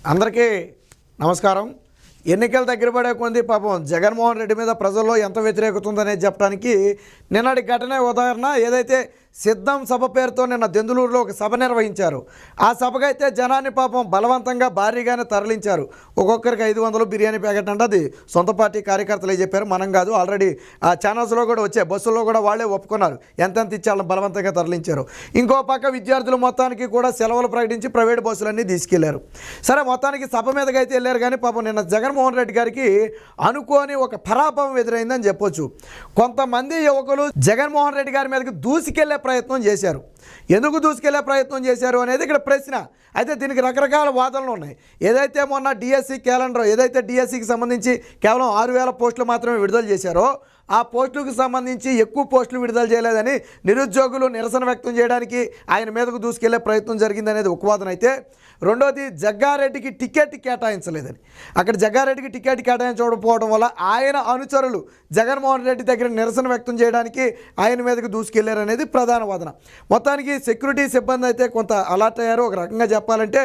అందరికీ నమస్కారం. ఎన్నికల దగ్గర పడే కొంది పాపం జగన్మోహన్ రెడ్డి మీద ప్రజల్లో ఎంత వ్యతిరేకత ఉందనేది చెప్పడానికి నిన్నటి ఘటనే ఉదాహరణ. ఏదైతే సిద్ధం సభ పేరుతో నిన్న దెందులూరులో ఒక సభ నిర్వహించారు. ఆ సభకైతే జనాన్ని పాపం బలవంతంగా భారీగానే తరలించారు. ఒక్కొక్కరికి 500 బిర్యానీ ప్యాకెట్ అంటే అది సొంత పార్టీ కార్యకర్తలే చెప్పారు, మనం కాదు. ఆల్రెడీ ఆ ఛానల్స్లో కూడా వచ్చాయి, బస్సుల్లో కూడా వాళ్ళే ఒప్పుకున్నారు ఎంతెంత ఇచ్చి వాళ్ళని బలవంతంగా తరలించారు. ఇంకో పక్క విద్యార్థులు మొత్తానికి కూడా సెలవులు ప్రకటించి ప్రైవేట్ బస్సులన్నీ తీసుకెళ్లారు. సరే, మొత్తానికి సభ మీదకి అయితే వెళ్ళారు. కానీ పాపం నిన్న జగన్మోహన్ రెడ్డి గారికి అనుకోని ఒక పరాభవం ఎదురైందని చెప్పొచ్చు. కొంతమంది యువకులు జగన్మోహన్ రెడ్డి గారి మీదకి దూసుకెళ్లే ప్రయత్నం చేశారు. ఎందుకు దూసుకెళ్లే ప్రయత్నం చేశారు అనేది ఇక్కడ ప్రశ్న. అయితే దీనికి రకరకాల వాదనలు ఉన్నాయి. ఏదైతే మొన్న డిఎస్సి క్యాలెండర్, ఏదైతే డిఎస్సికి సంబంధించి కేవలం 6000 పోస్టులు మాత్రమే విడుదల చేశారో, ఆ పోస్టులకు సంబంధించి ఎక్కువ పోస్టులు విడుదల చేయలేదని నిరుద్యోగులు నిరసన వ్యక్తం చేయడానికి ఆయన మీదకు దూసుకెళ్లే ప్రయత్నం జరిగిందనేది ఒక వాదన. అయితే రెండోది, జగ్గారెడ్డికి టికెట్ కేటాయించలేదని. అక్కడ జగ్గారెడ్డికి టికెట్ కేటాయించకపోవడం వల్ల ఆయన అనుచరులు జగన్మోహన్ రెడ్డి దగ్గర నిరసన వ్యక్తం చేయడానికి ఆయన మీదకు దూసుకెళ్లారనేది ప్రధాన వాదన. మొత్తానికి సెక్యూరిటీ సిబ్బంది అయితే కొంత అలర్ట్ అయ్యారు. ఒక రకంగా చెప్పాలంటే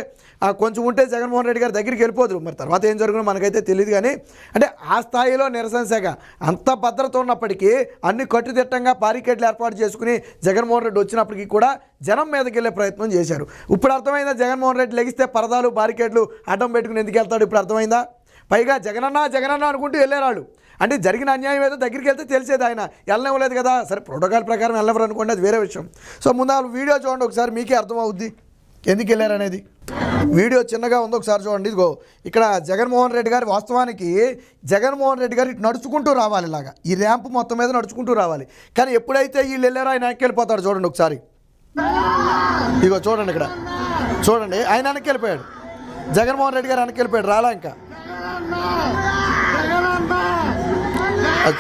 కొంచెం ఉంటే జగన్మోహన్ రెడ్డి గారి దగ్గరికి వెళ్ళిపోదురు. మరి తర్వాత ఏం జరుగుతుందో మనకైతే తెలియదు. కానీ అంటే ఆ స్థాయిలో నిరసన శాఖ అంత భద్రత ఉన్నప్పటికీ అన్ని కట్టుదిట్టంగా బారికేడ్లు ఏర్పాటు చేసుకుని జగన్మోహన్ రెడ్డి వచ్చినప్పటికీ కూడా జనం మీదకి వెళ్ళే ప్రయత్నం చేశారు. ఇప్పుడు అర్థమైందా? జగన్మోహన్ రెడ్డి లెగిస్తే పరదాలు బారికేడ్లు అడ్డం పెట్టుకుని ఎందుకు వెళ్తాడు ఇప్పుడు అర్థమైందా? పైగా జగనన్న అనుకుంటూ వెళ్ళేవాళ్ళు. అంటే జరిగిన అన్యాయం ఏదో దగ్గరికి వెళ్తే తెలిసేది, ఆయన వెళ్ళనివ్వలేదు కదా. సరే, ప్రోటోకాల్ ప్రకారం వెళ్ళవరు అనుకోండి, అది వేరే విషయం. సో ముందు వీడియో చూడండి ఒకసారి, మీకే అర్థమవుద్ది ఎందుకు వెళ్ళారనేది. వీడియో చిన్నగా ఉంది, ఒకసారి చూడండి. ఇదిగో ఇక్కడ జగన్మోహన్ రెడ్డి గారు, వాస్తవానికి జగన్మోహన్ రెడ్డి గారు ఇటు నడుచుకుంటూ రావాలి, ఇలాగా ఈ ర్యాంపు మొత్తం మీద నడుచుకుంటూ రావాలి. కానీ ఎప్పుడైతే వీళ్ళు వెళ్ళారో ఆయన వెనక్కి వెళ్ళిపోతాడు. చూడండి ఒకసారి, ఇదిగో చూడండి, ఇక్కడ చూడండి, ఆయన వెనక్కి వెళ్ళిపోయాడు. జగన్మోహన్ రెడ్డి గారు వెనక్కి వెళ్ళిపోయాడు, రాలా ఇంకా. అది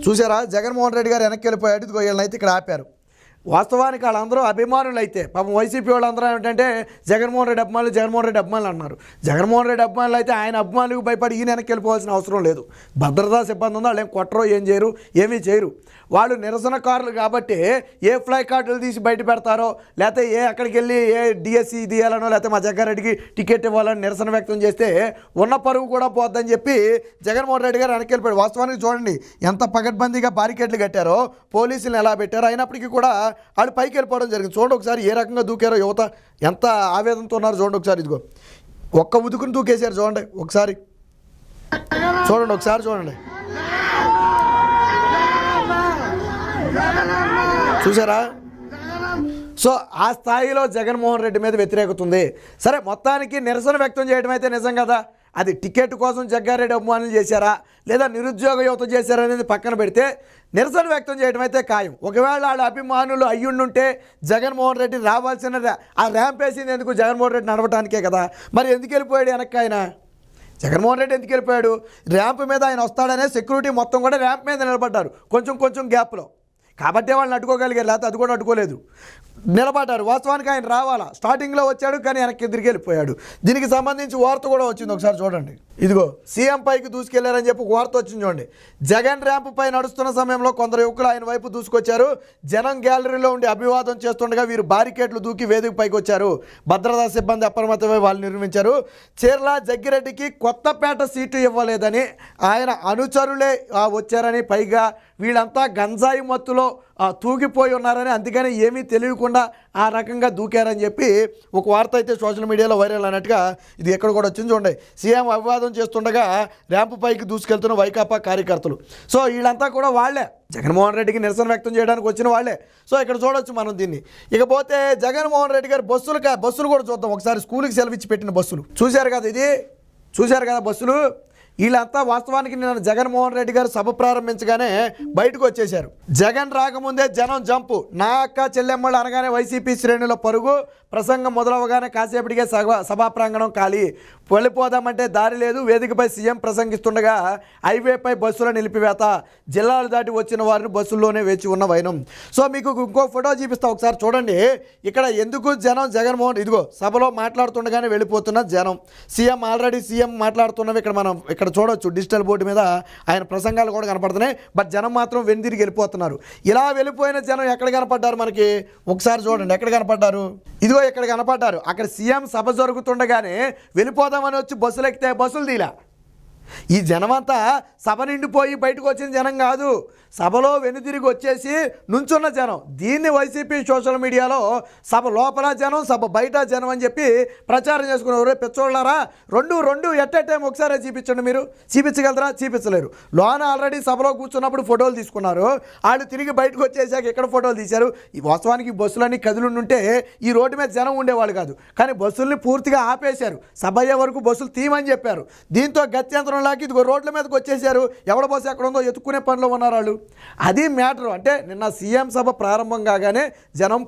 చూసారా జగన్మోహన్ రెడ్డి గారు వెనక్కి వెళ్ళిపోయాడు. ఇదిగో వీళ్ళనైతే ఇక్కడ ఆపారు. వాస్తవానికి వాళ్ళందరూ అభిమానులు. అయితే పాపం వైసీపీ వాళ్ళందరూ ఏమిటంటే జగన్మోహన్ రెడ్డి అభిమానులు అన్నారు. జగన్మోహన్ రెడ్డి అభిమానులు అయితే ఆయన అభిమానులకు భయపడి ఈయన వెనక్కి వెళ్ళిపోవాల్సిన అవసరం లేదు. భద్రతా సిబ్బంది ఉందో వాళ్ళు ఏం కొట్టరో ఏం చేయరు, ఏమీ చేయరు. వాళ్ళు నిరసనకారులు కాబట్టి ఏ ఫ్లై కార్డులు తీసి బయట పెడతారో, లేకపోతే అక్కడికి వెళ్ళి ఏ డిఎస్సి తీయాలనో, లేకపోతే మా జగ్గారెడ్డికి టికెట్ ఇవ్వాలని నిరసన వ్యక్తం చేస్తే ఉన్న పరువు కూడా పోద్దని చెప్పి జగన్మోహన్ రెడ్డి గారు వెనక్కి వెళ్ళిపోయాడు. వాస్తవానికి చూడండి ఎంత పకడ్బందీగా బారికేడ్లు కట్టారో, పోలీసులు ఎలా పెట్టారో, అయినప్పటికీ కూడా వాళ్ళు పైకి వెళ్ళిపోవడం జరిగింది. చూడండి ఒకసారి ఏ రకంగా దూకారో యువత, ఎంత ఆవేదనతో ఉన్నారు చూడండి ఒకసారి. ఇదిగో ఒక్క ఉదుకుని దూకేశారు చూడండి ఒకసారి, చూడండి. చూసారా? సో ఆ స్థాయిలో జగన్మోహన్ రెడ్డి మీద వ్యతిరేకత ఉంది. సరే, మొత్తానికి నిరసన వ్యక్తం చేయడం అయితే నిజం కదా. అది టికెట్ కోసం జగ్గారెడ్డి అభిమానులు చేశారా, లేదా నిరుద్యోగ యువత చేశారా అనేది పక్కన పెడితే నిరసన వ్యక్తం చేయడం అయితే ఖాయం. ఒకవేళ వాళ్ళ అభిమానులు అయ్యుండుంటే జగన్మోహన్ రెడ్డి రావాల్సిన ఆ ర్యాంప్ వేసింది ఎందుకు? జగన్మోహన్ రెడ్డి నడవటానికే కదా. మరి ఎందుకు వెళ్ళిపోయాడు వెనక్కి ఆయన? జగన్మోహన్ రెడ్డి ఎందుకు వెళ్ళిపోయాడు? ర్యాంప్ మీద ఆయన వస్తాడనే సెక్యూరిటీ మొత్తం కూడా ర్యాంప్ మీద నిలబడ్డారు, కొంచెం గ్యాప్లో. కాబట్టి వాళ్ళని అడ్డుకోగలిగారు, లేకపోతే అది కూడా అడ్డుకోలేదు, నిలబడ్డారు. వాస్తవానికి ఆయన రావాలా, స్టార్టింగ్లో వచ్చాడు కానీ వెనక్కి తిరిగి వెళ్ళిపోయాడు. దీనికి సంబంధించి వార్త కూడా వచ్చింది, ఒకసారి చూడండి. ఇదిగో సీఎం పైకి దూసుకెళ్లారని చెప్పి వార్త వచ్చింది చూడండి. జగన్ ర్యాంపు పై నడుస్తున్న సమయంలో కొందరు యువకులు ఆయన వైపు దూసుకొచ్చారు. జనం గ్యాలరీలో ఉండి అభివాదం చేస్తుండగా వీరు బారికేడ్లు దూకి వేదిక పైకి వచ్చారు. భద్రతా సిబ్బంది అప్రమత్తమై వాళ్ళు నిర్మించారు. చీర్ల జగ్గిరెడ్డికి కొత్తపేట సీటు ఇవ్వలేదని ఆయన అనుచరులే వచ్చారని, పైగా వీళ్ళంతా గంజాయి మత్తులో తూగిపోయి ఉన్నారని, అందుకని ఏమీ తెలియకుండా ఆ రకంగా దూకారని చెప్పి ఒక వార్త అయితే సోషల్ మీడియాలో వైరల్ అన్నట్టుగా ఇది ఎక్కడ కూడా వచ్చింది చూడండి. సీఎం అభివాదం చేస్తుండగా ర్యాంపు పైకి దూసుకెళ్తున్న వైకాపా కార్యకర్తలు. సో వీళ్ళంతా కూడా వాళ్ళే, జగన్మోహన్ రెడ్డికి నిరసన వ్యక్తం చేయడానికి వచ్చిన వాళ్ళే. సో ఇక్కడ చూడొచ్చు మనం దీన్ని. ఇకపోతే జగన్మోహన్ రెడ్డి గారి బస్సులు కూడా చూద్దాం ఒకసారి. స్కూల్కి సెలవు ఇచ్చి పెట్టిన బస్సులు చూశారు కదా బస్సులు. వీళ్ళంతా వాస్తవానికి నిన్న జగన్మోహన్ రెడ్డి గారు సభ ప్రారంభించగానే బయటకు వచ్చేశారు. జగన్ రాకముందే జనం జంపు, నా అక్క చెల్లెమ్మళ్ళు అనగానే వైసీపీ శ్రేణుల పరుగు, ప్రసంగం మొదలవగానే కాసేపటికే సభా ప్రాంగణం ఖాళీ, వెళ్ళిపోదామంటే దారి లేదు. వేదికపై సీఎం ప్రసంగిస్తుండగా హైవేపై బస్సుల నిలిపివేత, జిల్లాలు దాటి వచ్చిన వారిని బస్సుల్లోనే వేచి ఉన్న వైనం. సో మీకు ఇంకో ఫోటో చూపిస్తా, ఒకసారి చూడండి. ఇక్కడ ఎందుకు జనం జగన్మోహన్, ఇదిగో సభలో మాట్లాడుతుండగానే వెళ్ళిపోతున్న జనం. సీఎం మాట్లాడుతున్నవి ఇక్కడ చూడొచ్చు. డిజిటల్ బోర్డు మీద ఆయన ప్రసంగాలు కూడా కనపడుతున్నాయి. బట్ జనం మాత్రం వెనుదిరిగి వెళ్ళిపోతున్నారు. ఇలా వెళ్ళిపోయిన జనం ఎక్కడ కనపడ్డారు మనకి? ఒకసారి చూడండి ఎక్కడ కనపడ్డారు. ఇదిగో ఇదిగో ఇక్కడ కనపడ్డారు. అక్కడ సీఎం సభ జరుగుతుండగానే వెళ్ళిపోదామని వచ్చి బస్సులు ఎక్కితే బస్సులు తీలా. ఈ జనమంతా సభ నిండిపోయి బయటకు వచ్చిన జనం కాదు, సభలో వెనుదిరిగి వచ్చేసి నుంచున్న జనం. దీన్ని వైసీపీ సోషల్ మీడియాలో సభ లోపల జనం, సభ బయట జనం అని చెప్పి ప్రచారం చేసుకున్నారు. పెచ్చోళ్ళారా, రెండు ఎట్ ఏ టైం ఒకసారి చూపించండి. మీరు చూపించగలరా? చూపించలేరు. లోన ఆల్రెడీ సభలో కూర్చున్నప్పుడు ఫోటోలు తీసుకున్నారు, వాళ్ళు తిరిగి బయటకు వచ్చేసాక ఇక్కడ ఫోటోలు తీశారు. ఈ వాస్తవానికి బస్సులన్నీ కదులుంటే ఈ రోడ్డు మీద జనం ఉండేవాళ్ళు కాదు, కానీ బస్సుల్ని పూర్తిగా ఆపేశారు. సభ అయ్యే వరకు బస్సులు తీయమని చెప్పారు. దీంతో గత్యంతరం లాకి ఇదిగో రోడ్ల మీదకి వచ్చేసారు. ఎవడ బస్సు ఎక్కడ ఉందో ఎత్తుక్కునే పనిలో ఉన్నారు వాళ్ళు. అది మ్యాటర్. అంటే నిన్న సీఎం సభ ప్రారంభం కాగానే జనం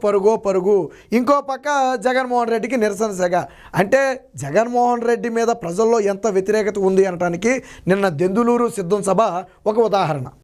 పరుగు. ఇంకో పక్క జగన్మోహన్ రెడ్డికి నిరసన సెగ. అంటే జగన్మోహన్ రెడ్డి మీద ప్రజల్లో ఎంత వ్యతిరేకత ఉంది అనడానికి నిన్న దెందులూరు సిద్ధం సభ ఒక ఉదాహరణ.